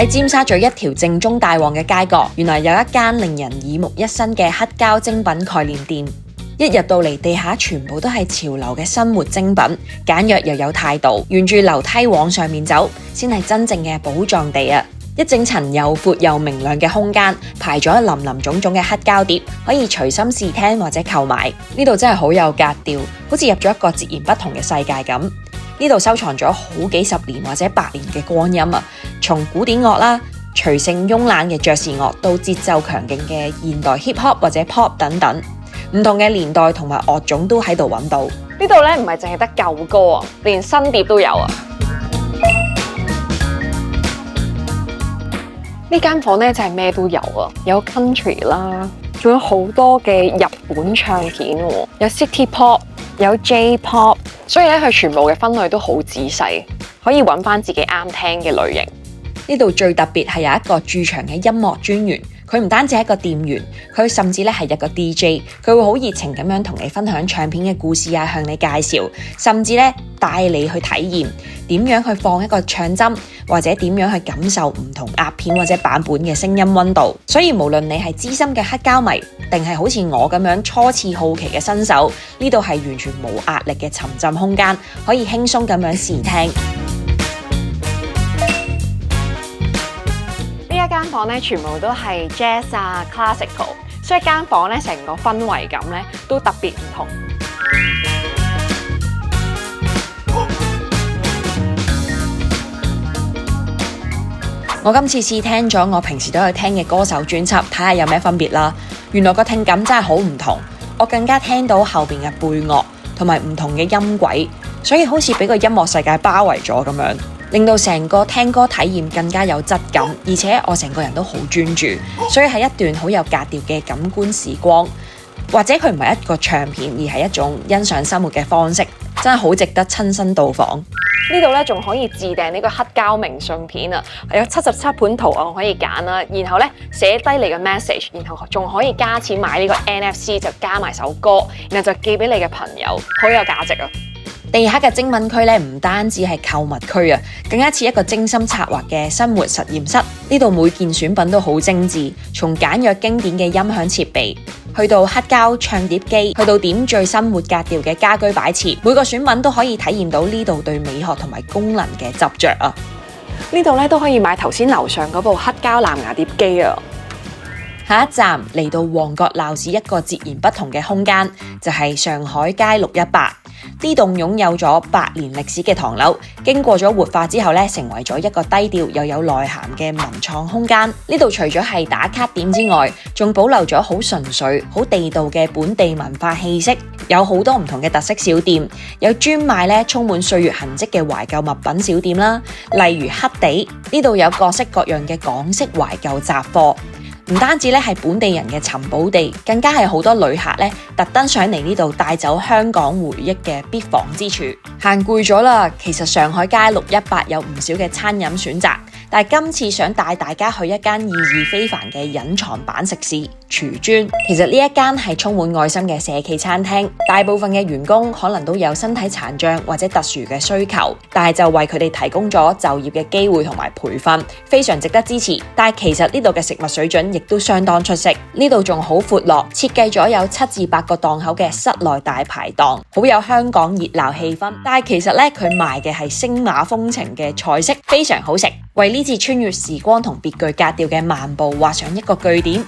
喺尖沙咀一條正宗大旺嘅街角，原來有一間令人耳目一新嘅黑膠精品概念店。一入到嚟，地下全部都係潮流嘅生活精品，簡約又有態度。沿住樓梯往上面走，先係真正嘅寶藏地啊！一整層又闊又明亮嘅空間，排咗林林種種嘅黑膠碟，可以隨心試聽或者購買。呢度真係好有格調，好似入咗一個截然不同嘅世界咁。呢度收藏咗好幾十年或者100年嘅光陰啊！從古典樂啦、隨性慵懶嘅爵士樂，到節奏強勁嘅現代 hip hop 或者 pop 等等。唔同嘅年代同埋樂種都喺度揾到。呢度咧唔係淨係得舊歌啊，連新碟都有啊！呢間房咧真係咩都有啊，有 country 啦，仲有好多嘅日本唱片喎，有 city pop，有 J pop， 所以咧佢全部嘅分類都好仔細，可以揾翻自己啱聽嘅類型。呢度最特別係有一個駐場嘅音樂專員。佢唔單止係一個店員，佢甚至咧係一個 DJ， 佢會好熱情咁樣同你分享唱片嘅故事啊，向你介紹，甚至咧帶你去體驗點樣去放一個唱針，或者點樣去感受唔同壓片或者版本嘅聲音溫度。所以無論你係資深嘅黑膠迷，定係好似我咁樣初次好奇嘅新手，呢度係完全冇壓力嘅沉浸空間，可以輕鬆咁樣試聽。呢間房咧全部都係 jazz 啊 classical， 所以間房咧成個氛圍感咧都特別唔同。我今次試聽咗我平時都有聽嘅歌手專輯，睇下有咩分別啦。原來個聽感真係好唔同，我更加聽到後邊嘅配樂同埋唔同嘅音軌，所以好似俾個音樂世界包圍咗咁樣。令到成個聽歌體驗更加有質感，而且我成個人都好專注，所以係一段好有格調嘅感官時光。或者佢唔係一個唱片，而係一種欣賞生活嘅方式，真係好值得親身到訪。呢度咧仲可以自訂呢個黑膠明信片啊，有77盤圖案可以揀啦，然後咧寫低你嘅 message， 然後仲可以加錢買呢個 NFC， 就加埋首歌，然後就寄俾你嘅朋友，好有價值啊！地下嘅精品區咧，唔單止係購物區啊，更加似一個精心策劃嘅生活實驗室。呢度每件選品都好精緻，從簡約經典嘅音響設備，去到黑膠唱碟機，去到點綴生活格調嘅家居擺設，每個選品都可以體驗到呢度對美學同埋功能嘅執着啊！呢度咧都可以買頭先樓上嗰部黑膠藍牙碟機啊！下一站嚟到旺角鬧市，一個截然不同嘅空間，就係上海街618。呢棟擁有咗100年歷史嘅唐樓，經過咗活化之後咧，成為咗一個低調又有內涵嘅文創空間。呢度除咗係打卡點之外，仲保留咗好純粹、好地道嘅本地文化氣息，有好多唔同嘅特色小店，有專賣咧充滿歲月痕跡嘅懷舊物品小店啦，例如黑地。呢度有各式各樣嘅港式懷舊雜貨。唔單止咧係本地人嘅尋寶地，更加係好多旅客咧特登上嚟呢度帶走香港回憶嘅必訪之處。行攰咗啦，其實上海街618有唔少嘅餐飲選擇，但係今次想帶大家去一間意義非凡嘅隱藏版食肆廚尊。其實呢一間係充滿愛心嘅社企餐廳，大部分嘅員工可能都有身體殘障或者特殊嘅需求，但係就為佢哋提供咗就業嘅機會同埋培訓，非常值得支持。但係其實呢度嘅食物水準亦都相當出色，呢度仲好闊落，設計咗有7至8個檔口嘅室內大排檔，好有香港熱鬧氣氛。但係其實咧，佢賣嘅係星馬風情嘅菜式，非常好食，為呢次穿越時光同別具格調嘅漫步畫上一個句點。